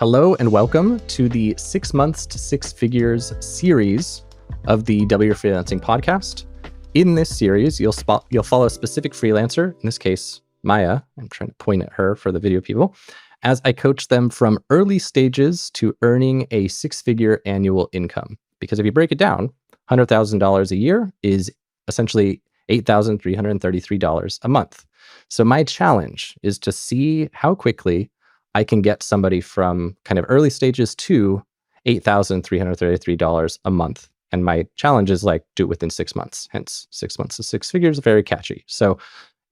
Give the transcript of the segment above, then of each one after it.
Hello and welcome to the 6 months to 6 figures series of the Double Your Freelancing podcast. In this series, you'll follow a specific freelancer, in this case, Maia. I'm trying to point at her for the video people, as I coach them from early stages to earning a 6-figure annual income. Because if you break it down, $100,000 a year is essentially $8,333 a month. So my challenge is to see how quickly I can get somebody from kind of early stages to $8,333 a month. And my challenge is like, do it within 6 months. Hence, 6 months to 6 figures, very catchy. So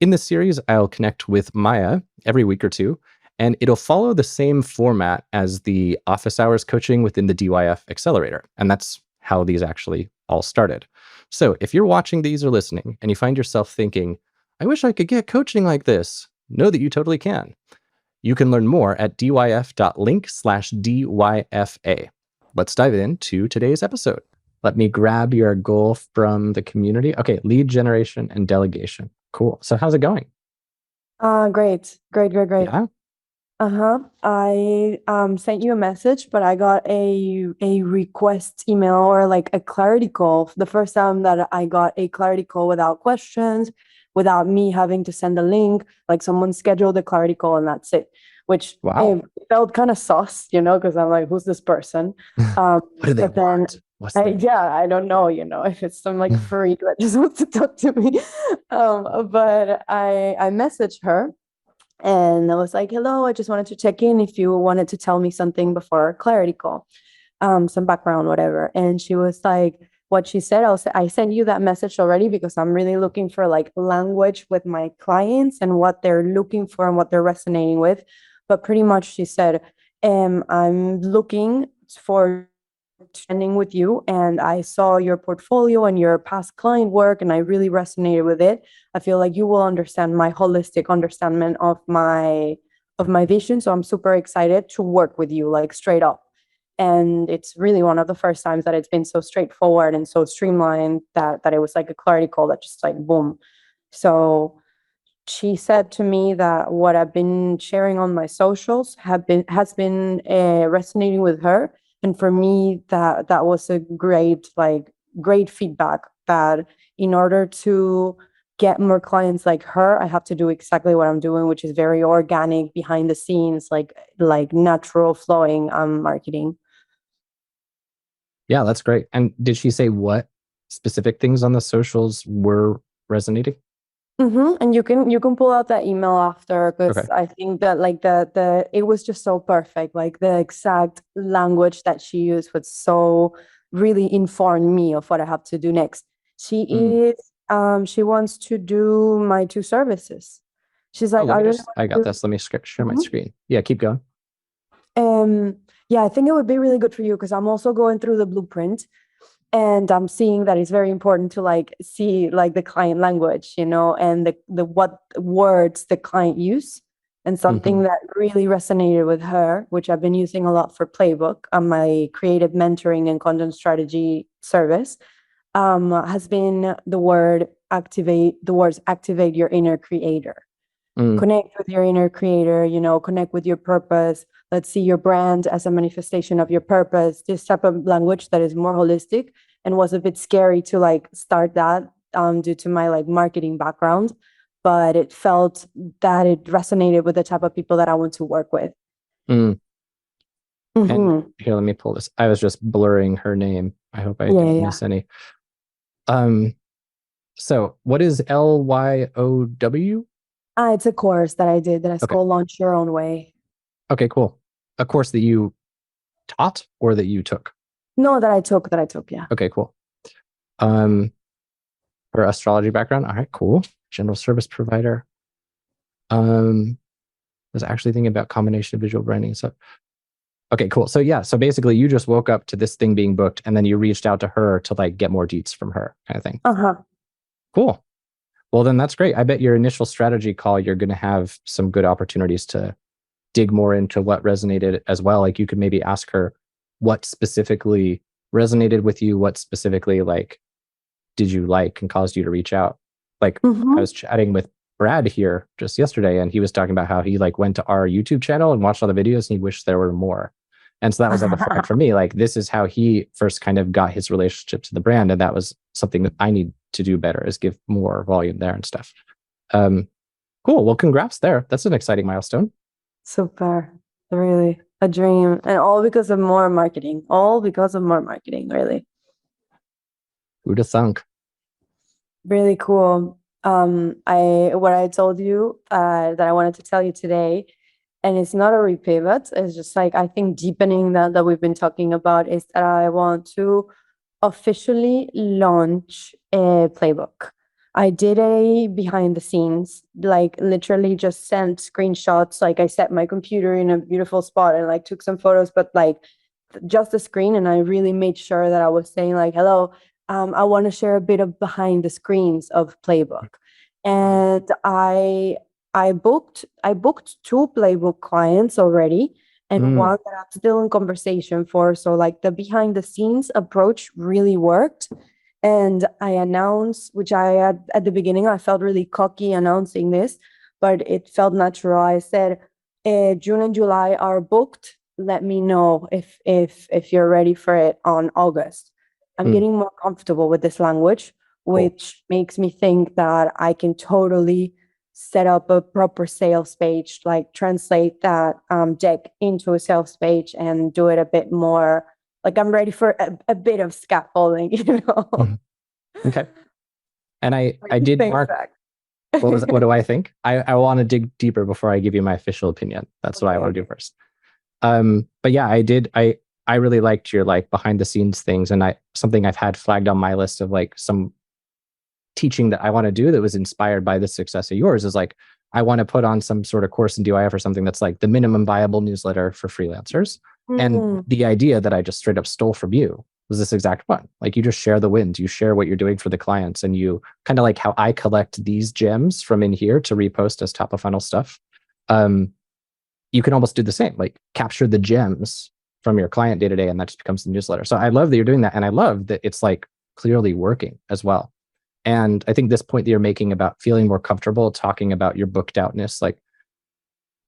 in this series, I'll connect with Maia every week or two, and it'll follow the same format as the office hours coaching within the DYF Accelerator. And that's how these actually all started. So if you're watching these or listening and you find yourself thinking, I wish I could get coaching like this, know that you totally can. You can learn more at dyf.link/DYFA. Let's dive into today's episode. Let me grab your goal from the community. Okay, lead generation and delegation. Cool. So how's it going? Great. Yeah? I sent you a message, but I got a request email or like a clarity call. The first time that I got a clarity call without questions, without me having to send a link, like someone scheduled a clarity call and that's it, which Wow. felt kind of sus, because I'm like, who's this person? What do they But then want? I don't know, if it's some like freak that just wants to talk to me. But I messaged her and I was like, hello, I just wanted to check in if you wanted to tell me something before our clarity call, some background, whatever. And she was like, what she said, I sent you that message already because I'm really looking for like language with my clients and what they're looking for and what they're resonating with. But pretty much she said, I'm looking for trending with you and I saw your portfolio and your past client work and I really resonated with it. I feel like you will understand my holistic understanding of my vision. So I'm super excited to work with you, like straight up. And it's really one of the first times that it's been so straightforward and so streamlined that it was like a clarity call that just like boom. So she said to me that what I've been sharing on my socials has been resonating with her. And for me, that was a great feedback, that in order to get more clients like her, I have to do exactly what I'm doing, which is very organic, behind the scenes, like natural flowing marketing. Yeah, that's great. And did she say what specific things on the socials were resonating? And you can pull out that email after, because Okay. I think that like the it was just so perfect. Like the exact language that she used was so really informed me of what I have to do next. She wants to do my 2 services. She's like, I got this. Let me share my screen. Yeah, keep going. Yeah, I think it would be really good for you because I'm also going through the blueprint and I'm seeing that it's very important to like see like the client language, and the what words the client use. And something that really resonated with her, which I've been using a lot for Playbook on my creative mentoring and content strategy service, has been the words activate your inner creator. Connect with your inner creator, connect with your purpose. Let's see your brand as a manifestation of your purpose. This type of language that is more holistic, and was a bit scary to like start that due to my like marketing background, but it felt that it resonated with the type of people that I want to work with. And here, let me pull this. I was just blurring her name. I hope I didn't miss any. So what is LYOW? It's a course that I did that's called Launch Your Own Way. Okay, cool. A course that you taught or that you took? No, that I took, yeah. Okay, cool. Her astrology background. All right, cool. General service provider. Was actually thinking about combination of visual branding and stuff. Okay, cool. So yeah, so basically you just woke up to this thing being booked and then you reached out to her to like get more deets from her, kind of thing. Cool. Well, then that's great. I bet your initial strategy call, you're going to have some good opportunities to dig more into what resonated as well. Like you could maybe ask her what specifically resonated with you, what specifically like did you like and caused you to reach out. Like I was chatting with Brad here just yesterday and he was talking about how he like went to our YouTube channel and watched all the videos and he wished there were more. And so that was like a flag for me. Like, this is how he first kind of got his relationship to the brand. And that was something that I need to do better, is give more volume there and stuff. Cool. Well, congrats there. That's an exciting milestone. Super. Really a dream. And all because of more marketing. All because of more marketing, really. Who'd have thunk? Really cool. What I told you that I wanted to tell you today, and it's not a repivot, it's just like, I think deepening that we've been talking about, is that I want to officially launch a playbook. I did a behind the scenes, like literally just sent screenshots. Like I set my computer in a beautiful spot and like took some photos, but like just the screen. And I really made sure that I was saying like, hello, I want to share a bit of behind the screens of Playbook. And I booked 2 Playbook clients already, and one that I'm still in conversation for. So like the behind the scenes approach really worked. And I announced, which I had at the beginning, I felt really cocky announcing this, but it felt natural. I said, June and July are booked. Let me know if you're ready for it on August. I'm getting more comfortable with this language, which makes me think that I can totally set up a proper sales page, like translate that deck into a sales page and do it a bit more, like I'm ready for a bit of scaffolding, you know? Okay. And I did mark, what do I think? I want to dig deeper before I give you my official opinion. That's what I want to do first. But yeah, I really liked your like behind the scenes things, and something I've had flagged on my list of like some teaching that I want to do that was inspired by the success of yours, is like, I want to put on some sort of course in DYF or something that's like the minimum viable newsletter for freelancers. And the idea that I just straight up stole from you was this exact one. Like, you just share the wins, you share what you're doing for the clients, and you kind of like how I collect these gems from in here to repost as top of funnel stuff. You can almost do the same, like capture the gems from your client day to day, and that just becomes the newsletter. So I love that you're doing that. And I love that it's like clearly working as well. And I think this point that you're making about feeling more comfortable talking about your booked outness, like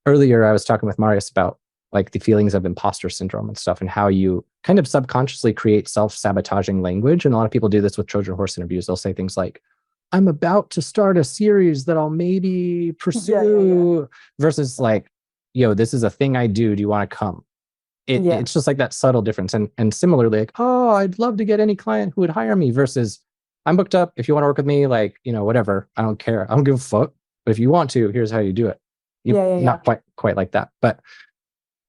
earlier I was talking with Marius about like the feelings of imposter syndrome and stuff, and how you kind of subconsciously create self-sabotaging language. And a lot of people do this with Trojan horse interviews. They'll say things like, I'm about to start a series that I'll maybe pursue, versus like, yo, this is a thing I do. Do you want to come? It's just like that subtle difference. And similarly, like, oh, I'd love to get any client who would hire me, versus I'm booked up. If you want to work with me, like, you know, whatever, I don't care. I don't give a fuck. But if you want to, here's how you do it. Not quite like that. But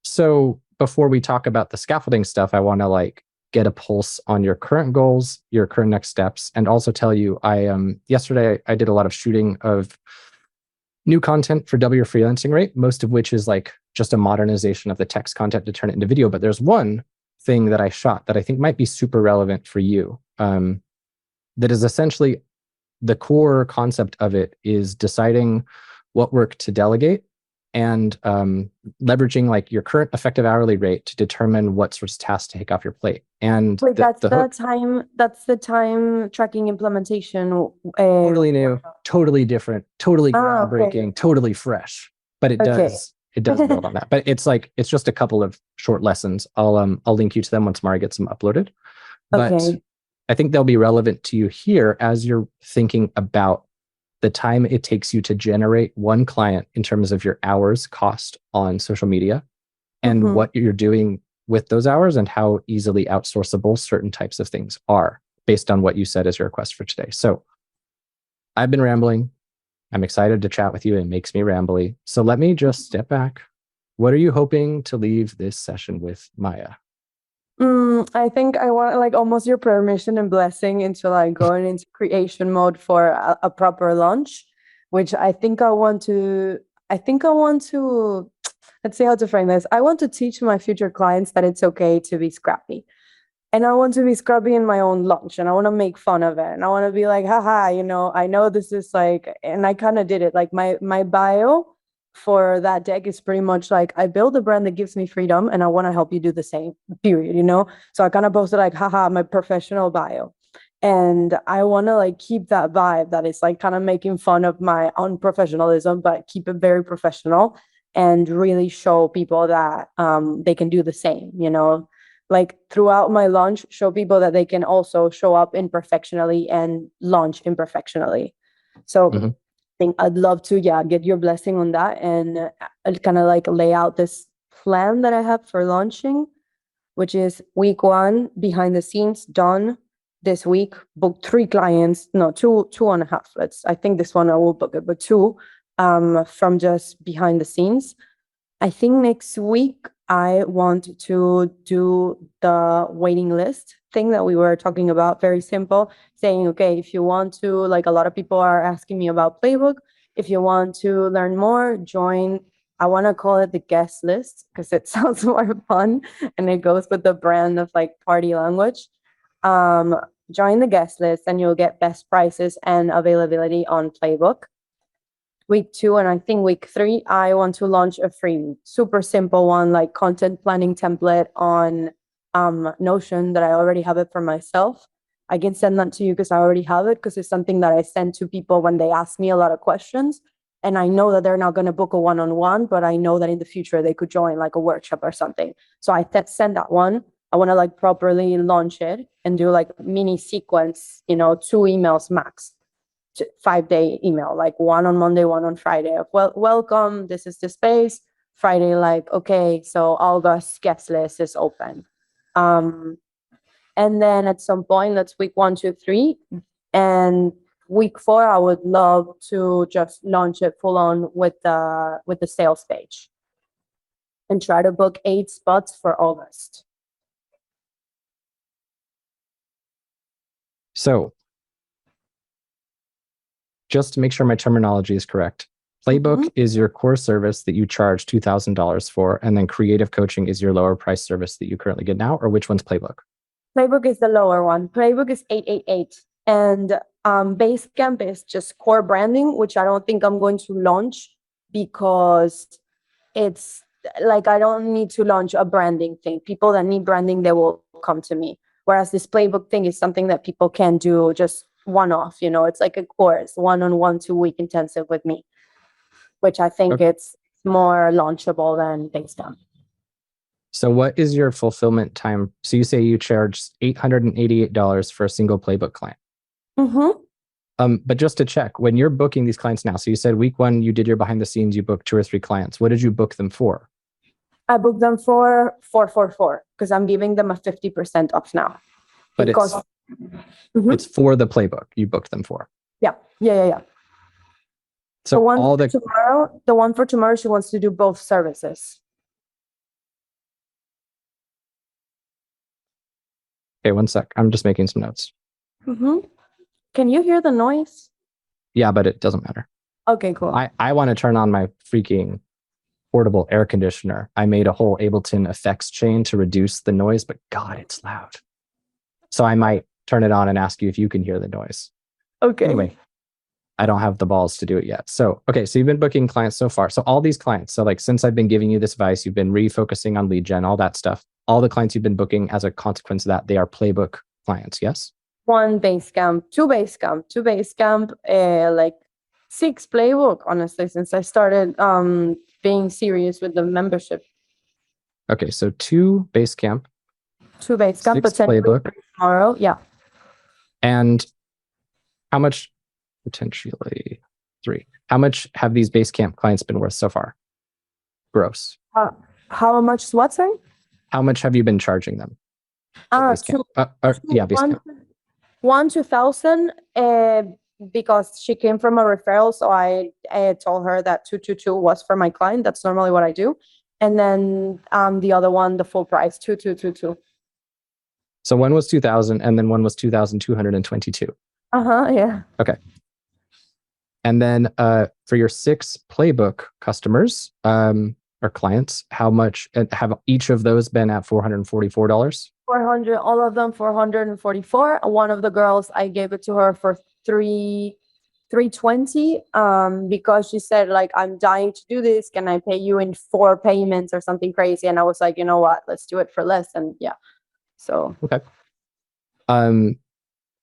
so before we talk about the scaffolding stuff, I want to like get a pulse on your current goals, your current next steps, and also tell you, yesterday I did a lot of shooting of new content for Double Your Freelancing rate, most of which is like just a modernization of the text content to turn it into video. But there's one thing that I shot that I think might be super relevant for you. That is essentially the core concept of it is deciding what work to delegate, and leveraging like your current effective hourly rate to determine what sorts of tasks to take off your plate. And wait, that's the time tracking implementation. Totally new, totally different, totally groundbreaking, totally fresh. But it does build on that. But it's like, it's just a couple of short lessons. I'll link you to them once Mari gets them uploaded. But I think they'll be relevant to you here as you're thinking about the time it takes you to generate one client in terms of your hours cost on social media, and what you're doing with those hours, and how easily outsourceable certain types of things are based on what you said as your request for today. So I've been rambling. I'm excited to chat with you. It makes me rambly. So let me just step back. What are you hoping to leave this session with, Maia? I think I want like almost your permission and blessing into like going into creation mode for a proper launch, which I think I want to, let's see how to frame this. I want to teach my future clients that it's okay to be scrappy. And I want to be scrappy in my own launch, and I want to make fun of it. And I want to be like, haha, you know, I know this is like, and I kind of did it. Like my bio for that deck is pretty much like, I build a brand that gives me freedom, and I want to help you do the same, period, you know? So I kind of posted like, haha, my professional bio. And I want to like keep that vibe that is like kind of making fun of my unprofessionalism, but keep it very professional. and really show people that they can do the same, you know, like throughout my launch, show people that they can also show up imperfectionally and launch imperfectionally. So Mhm. I think I'd love to, get your blessing on that and kind of like lay out this plan that I have for launching, which is week 1, behind the scenes, done this week, booked 3 clients, no, two and a half. I think this one I will book it, but 2 from just behind the scenes. I think next week I want to do the waiting list thing that we were talking about. Very simple, saying, okay, if you want to, like a lot of people are asking me about Playbook, if you want to learn more, join. I want to call it the guest list because it sounds more fun and it goes with the brand of like party language. Join the guest list and you'll get best prices and availability on Playbook. Week 2 and I think week 3, I want to launch a free, super simple one, like content planning template on Notion that I already have it for myself. I can send that to you because I already have it, because it's something that I send to people when they ask me a lot of questions. And I know that they're not going to book a one-on-one, but I know that in the future they could join like a workshop or something. So I send that one. I want to like properly launch it and do like mini sequence, 2 emails max. 5-day email, like one on Monday, one on Friday of welcome, this is the space. Friday, like, okay, so August guest list is open. And then at some point, that's week 1, 2, 3. And week 4, I would love to just launch it full on with the sales page and try to book 8 spots for August. So just to make sure my terminology is correct, Playbook is your core service that you charge $2,000 for, and then creative coaching is your lower price service that you currently get now, or which one's Playbook? Playbook is the lower one. Playbook is 888. And Basecamp is just core branding, which I don't think I'm going to launch because it's like I don't need to launch a branding thing. People that need branding, they will come to me. Whereas this Playbook thing is something that people can do just one-off. It's like a course, one-on-one 2-week intensive with me, which I think it's more launchable than Basecamp. So what is your fulfillment time? So you say you charge $888 for a single Playbook client. But just to check, when you're booking these clients now, so you said week 1, you did your behind the scenes, you booked 2 or 3 clients. What did you book them for? I booked them for 444 because I'm giving them a 50% off now. But it's for the Playbook you booked them for. Yeah. So the one for tomorrow, she wants to do both services. Okay, one sec. I'm just making some notes. Can you hear the noise? Yeah, but it doesn't matter. Okay, cool. I want to turn on my freaking portable air conditioner. I made a whole Ableton effects chain to reduce the noise, but God, it's loud. So I might turn it on and ask you if you can hear the noise. Okay. Anyway, I don't have the balls to do it yet. So, okay, so you've been booking clients so far. So all these clients, so like since I've been giving you this advice, you've been refocusing on lead gen, all that stuff. All the clients you've been booking as a consequence of that, they are Playbook clients, yes? 1 Basecamp, 2 Basecamp, 2 Basecamp, like 6 Playbook, honestly, since I started being serious with the membership. Okay, so 2 Basecamp. 2 Basecamp, 6 Playbook. Tomorrow, yeah. And how much, potentially 3, how much have these Basecamp clients been worth so far? Gross. How much, what, sorry? How much have you been charging them? Basecamp. 2,000 because she came from a referral. So I told her that 222 was for my client. That's normally what I do. And then the other one, the full price, 2222. So one was 2,000 and then one was 2,222. Yeah. Okay. And then for your 6 Playbook customers or clients, how much have each of those been at $444? 400, all of them 444. One of the girls, I gave it to her for 320 because she said, like, I'm dying to do this. Can I pay you in 4 payments or something crazy? And I was like, you know what? Let's do it for less. And yeah. So okay.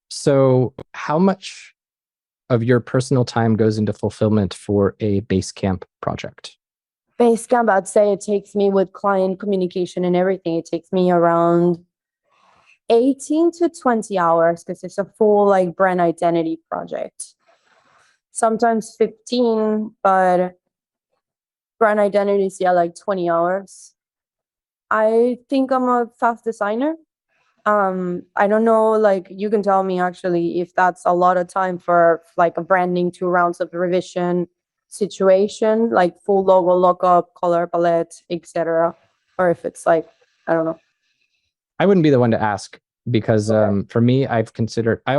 So how much of your personal time goes into fulfillment for a Basecamp project? Basecamp, I'd say it takes me with client communication and everything, it takes me around 18 to 20 hours because it's a full like brand identity project. Sometimes 15, but brand identities, yeah, like 20 hours. I think I'm a fast designer. I don't know, like you can tell me actually if that's a lot of time for like a branding, 2 rounds of revision situation, like full logo lookup, color palette, etc. Or if it's like, I don't know. I wouldn't be the one to ask because for me, I've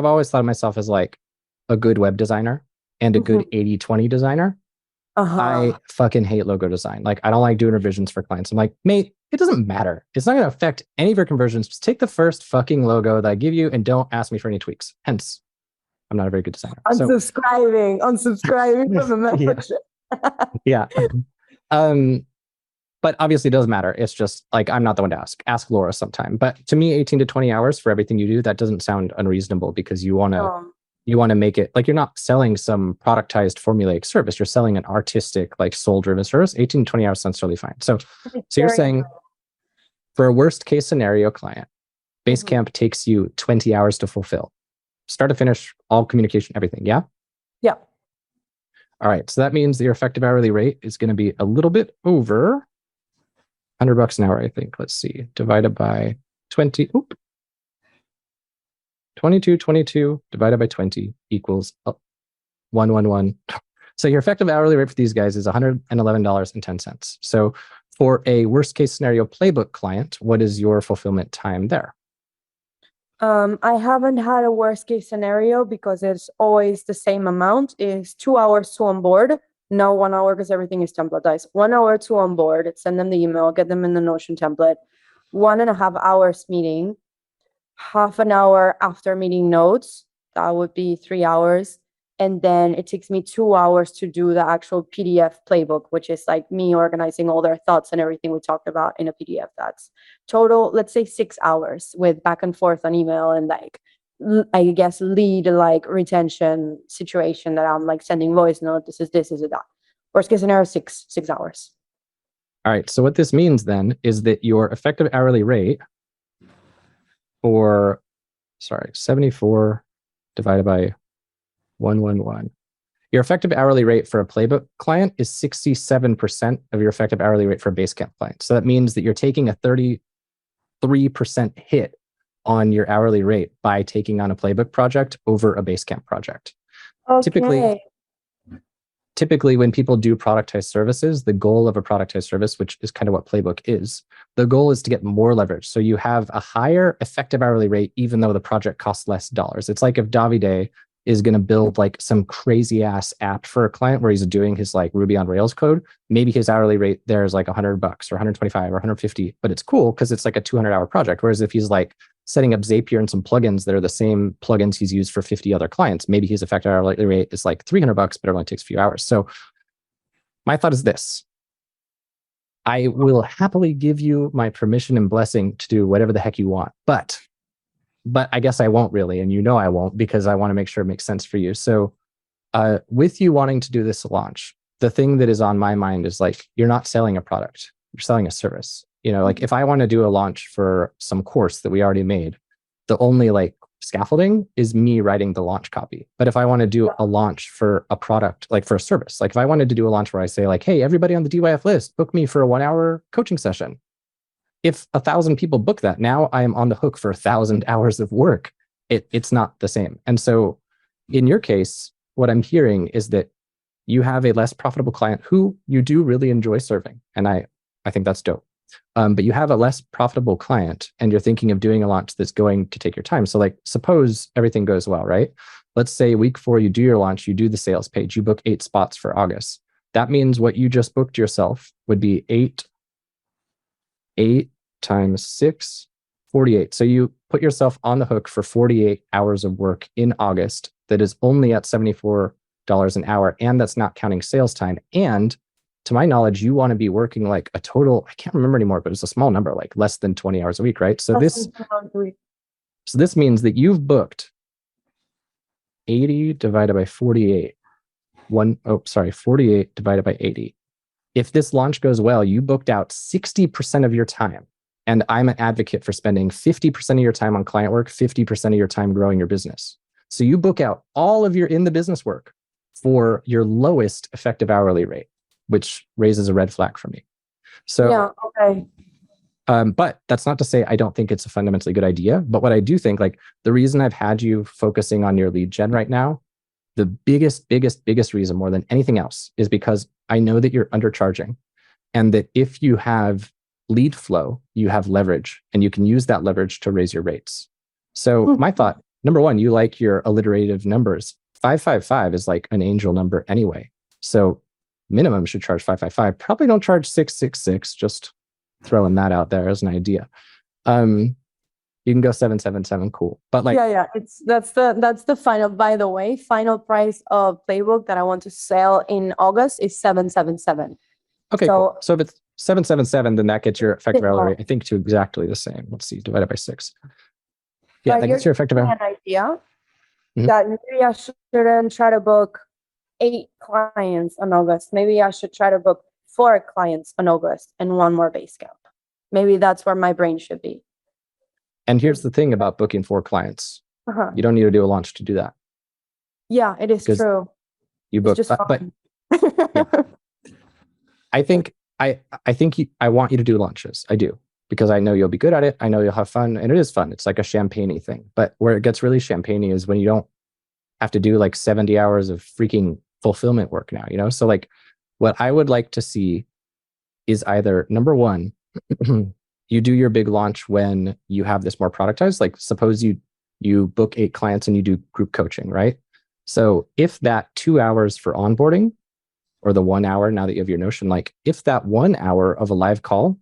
always thought of myself as like a good web designer and a good 80-20 designer. I fucking hate logo design. Like, I don't like doing revisions for clients. I'm like, mate, it doesn't matter. It's not going to affect any of your conversions. Just take the first fucking logo that I give you and don't ask me for any tweaks. Hence, I'm not a very good designer. Unsubscribing from the membership. Yeah. But obviously it does matter. It's just like, I'm not the one to ask. Ask Laura sometime. But to me, 18 to 20 hours for everything you do, that doesn't sound unreasonable because you want to make it like you're not selling some productized formulaic service. You're selling an artistic, like soul-driven service. 18 to 20 hours sounds totally fine. So you're saying for a worst case scenario client, Basecamp takes you 20 hours to fulfill. Start to finish, all communication, everything. Yeah? Yeah. All right. So that means that your effective hourly rate is going to be a little bit over $100 an hour, I think. Let's see. Divided by 20. 22 divided by 20 equals 111. So your effective hourly rate for these guys is $111.10. So for a worst case scenario Playbook client, what is your fulfillment time there? I haven't had a worst case scenario because it's always the same amount. Is 2 hours to onboard. No, 1 hour because everything is templatized. 1 hour to onboard, send them the email, get them in the Notion template. 1.5 hours meeting, half an hour after meeting notes. That would be 3 hours. And then it takes me 2 hours to do the actual PDF playbook, which is like me organizing all their thoughts and everything we talked about in a PDF. That's total, let's say 6 hours with back and forth on email and like, I guess, lead like retention situation that I'm like sending voice note. This is that. Worst case scenario, six hours. All right. So what this means then is that your effective hourly rate for, 74 divided by 111. Your effective hourly rate for a Playbook client is 67% of your effective hourly rate for a Basecamp client. So that means that you're taking a 33% hit on your hourly rate by taking on a Playbook project over a Basecamp project. Okay. Typically, when people do productized services, the goal of a productized service, which is kind of what Playbook is, the goal is to get more leverage. So you have a higher effective hourly rate, even though the project costs less dollars. It's like if Davide is going to build like some crazy ass app for a client where he's doing his like Ruby on Rails code, maybe his hourly rate there is like $100 or 125 or 150, but it's cool because it's like a 200-hour project. Whereas if he's like setting up Zapier and some plugins that are the same plugins he's used for 50 other clients, maybe his effective hourly rate is like $300, but it only takes a few hours. So my thought is this. I will happily give you my permission and blessing to do whatever the heck you want, but I guess I won't really, and you know I won't because I want to make sure it makes sense for you. So with you wanting to do this launch, the thing that is on my mind is like, you're not selling a product, you're selling a service. You know, like if I want to do a launch for some course that we already made, the only like scaffolding is me writing the launch copy. But if I want to do a launch for a product, like for a service, like if I wanted to do a launch where I say like, hey, everybody on the DYF list, book me for a 1-hour coaching session. If 1,000 people book that, now I am on the hook for 1,000 hours of work. It's not the same. And so in your case, what I'm hearing is that you have a less profitable client who you do really enjoy serving. And I think that's dope. But you have a less profitable client and you're thinking of doing a launch that's going to take your time. So like, suppose everything goes well, right? Let's say week 4, you do your launch, you do the sales page, you book 8 spots for August. That means what you just booked yourself would be 8 times 6, 48. So you put yourself on the hook for 48 hours of work in August that is only at $74 an hour. And that's not counting sales time. And to my knowledge, you want to be working like a total, I can't remember anymore, but it's a small number, like less than 20 hours a week, right? So this means that you've booked 80 divided by 48. 48 divided by 80. if this launch goes well, you booked out 60% of your time. And I'm an advocate for spending 50% of your time on client work, 50% of your time growing your business. So you book out all of your in the business work for your lowest effective hourly rate, which raises a red flag for me. So, yeah, okay. But that's not to say I don't think it's a fundamentally good idea. But what I do think, like the reason I've had you focusing on your lead gen right now, the biggest reason more than anything else is because I know that you're undercharging, and that if you have lead flow, you have leverage, and you can use that leverage to raise your rates. So my thought, number one, you like your alliterative numbers. 555 is like an angel number anyway. So minimum should charge 555. Probably don't charge 666, just throwing that out there as an idea. You can go 777, cool. But like, yeah, that's the final, by the way, final price of Playbook that I want to sell in August is 777. okay, So cool. So if it's 777, then that gets your effective hourly more. rate, I think, to exactly the same. Let's see, divided by 6. Yeah, But that you're gets your effective giving hourly. me an idea Mhm. that maybe I shouldn't try to book 8 clients on August. Maybe I should try to book 4 clients on August and 1 more base camp. Maybe that's where my brain should be. And here's the thing about booking 4 clients. Uh-huh. You don't need to do a launch to do that. Yeah, it is Because true. You book, It's just but yeah. I think I want you to do launches. I do, because I know you'll be good at it. I know you'll have fun, and it is fun. It's like a champagne-y thing. But where it gets really champagne-y is when you don't have to do like 70 hours of freaking fulfillment work now, you know? So like what I would like to see is either, number one, you do your big launch when you have this more productized. Like suppose you book 8 clients and you do group coaching, right? So if that 2 hours for onboarding, or the 1 hour now that you have your Notion, like if that 1 hour of a live call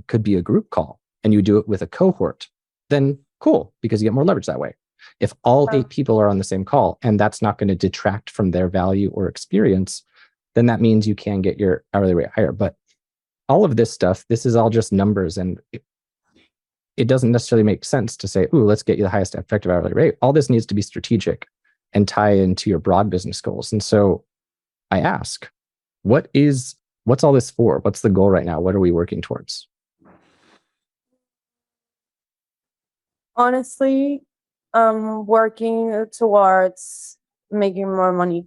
could be a group call and you do it with a cohort, then cool, because you get more leverage that way. If all 8 people are on the same call and that's not going to detract from their value or experience, then that means you can get your hourly rate higher. But all of this stuff, this is all just numbers, and it doesn't necessarily make sense to say, ooh, let's get you the highest effective hourly rate. All this needs to be strategic and tie into your broad business goals. And so I ask, what's all this for? What's the goal right now? What are we working towards? Honestly, I'm working towards making more money.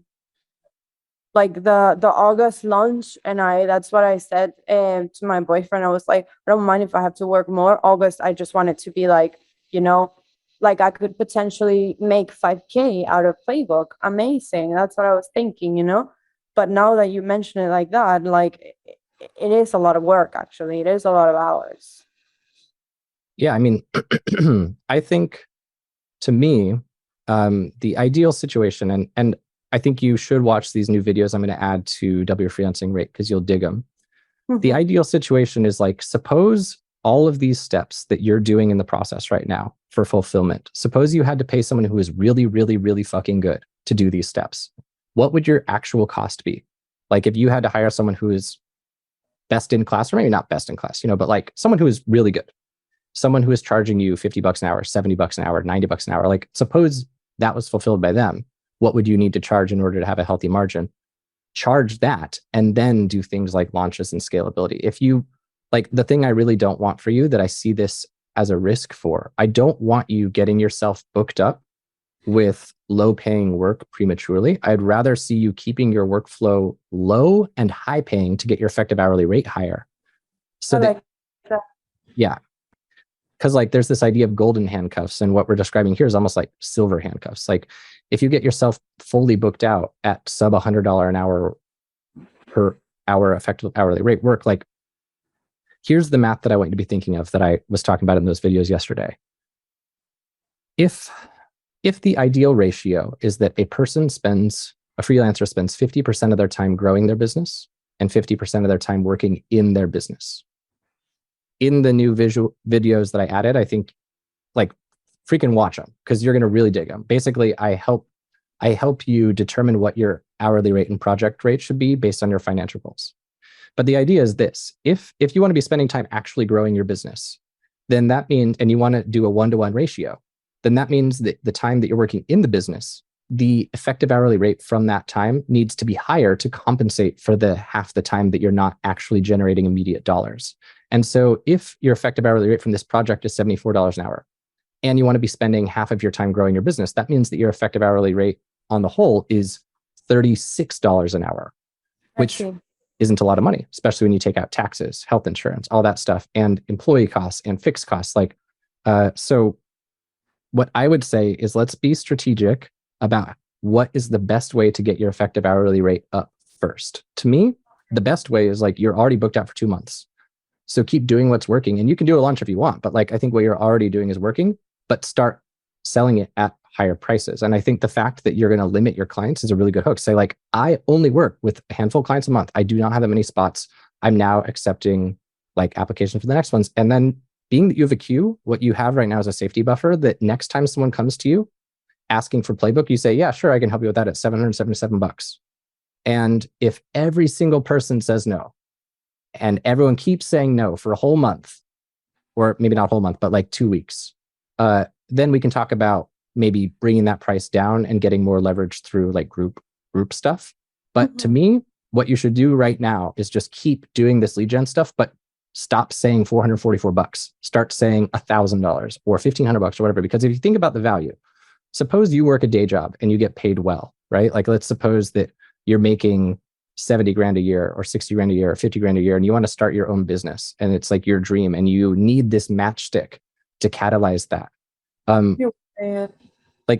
Like the August launch, and that's what I said to my boyfriend. I was like, I don't mind if I have to work more. August, I just want it to be like, like I could potentially make 5K out of Playbook. Amazing. That's what I was thinking, But now that you mention it like that, like it is a lot of work, actually. It is a lot of hours. Yeah, I mean, I think to me, the ideal situation, and I think you should watch these new videos I'm going to add to Double Your Freelancing Rate, because you'll dig them. The ideal situation is like, suppose all of these steps that you're doing in the process right now for fulfillment, suppose you had to pay someone who is really, really, really fucking good to do these steps. What would your actual cost be? Like if you had to hire someone who is best in class, or maybe not best in class, but like someone who is really good, someone who is charging you $50 an hour, $70 an hour, $90 an hour, like suppose that was fulfilled by them. What would you need to charge in order to have a healthy margin? Charge that, and then do things like launches and scalability. If you like, the thing I really don't want for you, that I see this as a risk for, I don't want you getting yourself booked up with low paying work prematurely. I'd rather see you keeping your workflow low and high paying to get your effective hourly rate higher. So that, yeah. Because like there's this idea of golden handcuffs, and what we're describing here is almost like silver handcuffs. Like if you get yourself fully booked out at sub $100 an hour per hour effective hourly rate work, like here's the math that I want you to be thinking of that I was talking about in those videos yesterday. If the ideal ratio is that a freelancer spends 50% of their time growing their business and 50% of their time working in their business. In the new visual videos that I added, I think like freaking watch them, because you're going to really dig them. Basically, I help you determine what your hourly rate and project rate should be based on your financial goals. But the idea is this: if you want to be spending time actually growing your business, then that means, and you want to do a 1-to-1 ratio, then that means that the time that you're working in the business, the effective hourly rate from that time needs to be higher to compensate for the half the time that you're not actually generating immediate dollars. And so if your effective hourly rate from this project is $74 an hour, and you want to be spending half of your time growing your business, that means that your effective hourly rate on the whole is $36 an hour, which isn't a lot of money, especially when you take out taxes, health insurance, all that stuff, and employee costs and fixed costs. So what I would say is let's be strategic about what is the best way to get your effective hourly rate up first. To me, the best way is you're already booked out for 2 months. So keep doing what's working, and you can do a launch if you want, but I think what you're already doing is working, but start selling it at higher prices. And I think the fact that you're going to limit your clients is a really good hook. Say I only work with a handful of clients a month. I do not have that many spots. I'm now accepting applications for the next ones. And then being that you have a queue, what you have right now is a safety buffer that next time someone comes to you asking for Playbook, you say, yeah, sure, I can help you with that at $777. And if every single person says no, and everyone keeps saying no for a whole month, or maybe not a whole month, but 2 weeks, then we can talk about maybe bringing that price down and getting more leverage through group stuff. But to me, what you should do right now is just keep doing this lead gen stuff, but stop saying $444. Start saying $1,000 or $1,500 or whatever. Because if you think about the value, suppose you work a day job and you get paid well, right? Let's suppose that you're making 70 grand a year or 60 grand a year or 50 grand a year, and you want to start your own business, and it's your dream, and you need this matchstick to catalyze that.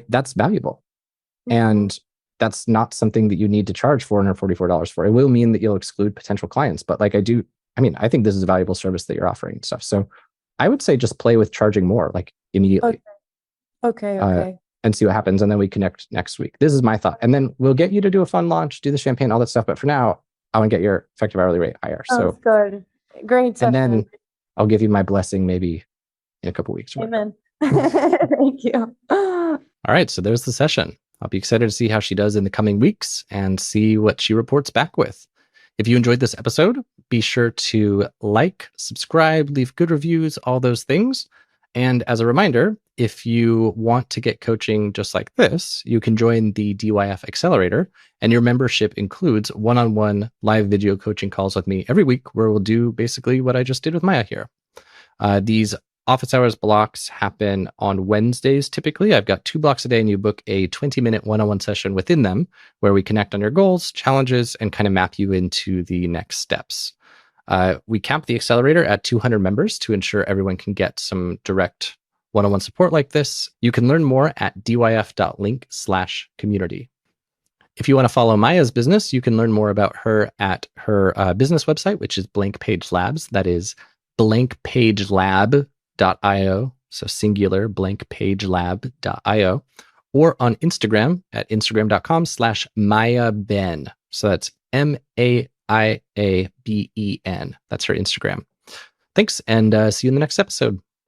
That's valuable. And that's not something that you need to charge $444 for. It will mean that you'll exclude potential clients, but I think this is a valuable service that you're offering and stuff. So I would say just play with charging more, immediately. Okay. And see what happens. And then we connect next week. This is my thought. And then we'll get you to do a fun launch, do the champagne, all that stuff. But for now, I want to get your effective hourly rate higher. Sounds good. Great session. And then I'll give you my blessing maybe in a couple of weeks. Amen. Thank you. All right. So there's the session. I'll be excited to see how she does in the coming weeks and see what she reports back with. If you enjoyed this episode, be sure to subscribe, leave good reviews, all those things. And as a reminder, if you want to get coaching just like this, you can join the DYF Accelerator, and your membership includes one-on-one live video coaching calls with me every week, where we'll do basically what I just did with Maia here. These office hours blocks happen on Wednesdays. Typically, I've got 2 blocks a day, and you book a 20-minute one-on-one session within them, where we connect on your goals, challenges, and kind of map you into the next steps. We cap the accelerator at 200 members to ensure everyone can get some direct one-on-one support like this. You can learn more at dyf.link/community. If you want to follow Maia's business, you can learn more about her at her business website, which is Blank Page Labs. That is blankpagelab.io. So singular, blankpagelab.io. Or on Instagram at instagram.com/MaiaBen. So that's MaiaBen. That's her Instagram. Thanks, and see you in the next episode.